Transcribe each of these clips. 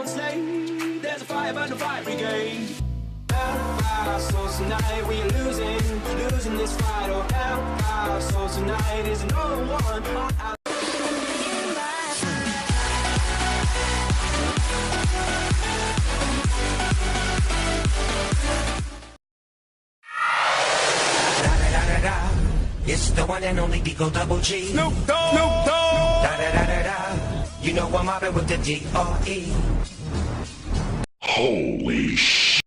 won't slay. There's a fire burn the fire brigade. So tonight we are losing this fight. Oh, hell, so tonight is no one. It's the one and only Digo Double G. Snoop Dogg. Snoop Dogg. Da da da da da. You know I'm mobbing with the D-R-E. Holy sh!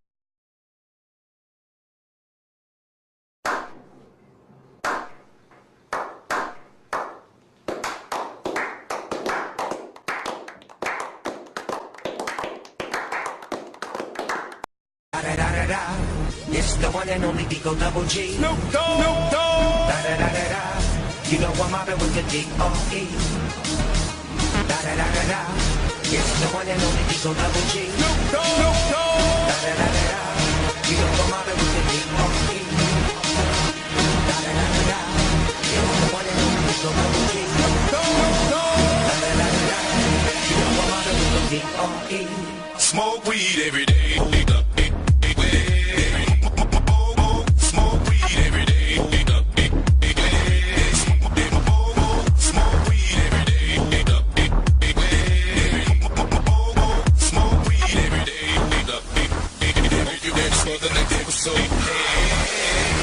Da da da da da. It's the one and only Digo Double G. Snoop Dogg. Snoop Dogg. Da da da da da. You know I'm mobbing with the D-R-E. Da da da da da. It's the one and only Digo Double G. Snoop Dogg. Snoop Dogg. Da da da da da. You know I'm mobbing with the D-R-E. Da da da da da. It's the one and only Digo Double G. Snoop Dogg. Snoop Dogg. Da da da da da. You know I'm mobbing with the D-R-E. Smoke weed every day.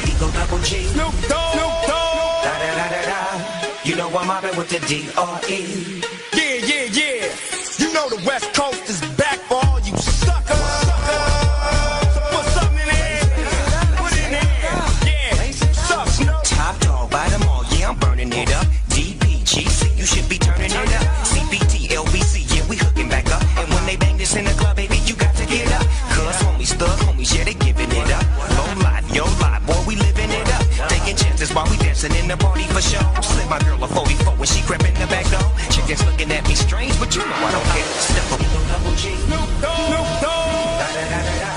Digo Double G. Snoop Dogg. Snoop Dogg. Da da da da da. You know I'm mobbing with the D-R-E. Yeah, yeah, yeah. You know the West Coast is back for all you suckers. Put something in there. Put it in there. Yeah. Suck, Snoop. Top dog, by them all, yeah, I'm burning it up. DPGC, you should be turning it up. CBT, LBC, yeah, we hooking back up. And when they bang this in the club, baby, you got to get up. Cuz homies, thug homies, yeah, they giving it up. Low life, yo life, boy, we living it up. Taking chances while we dancing in the party for show. Slip my girl a 44 when she crept in the back door. Chickens looking at me strange, but you know I don't care. Step up, Double G. Snoop Dogg. Snoop Dogg. Da da da da da.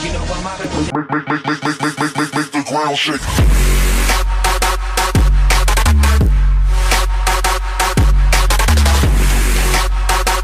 You know I'm mobbing with Make the ground shake.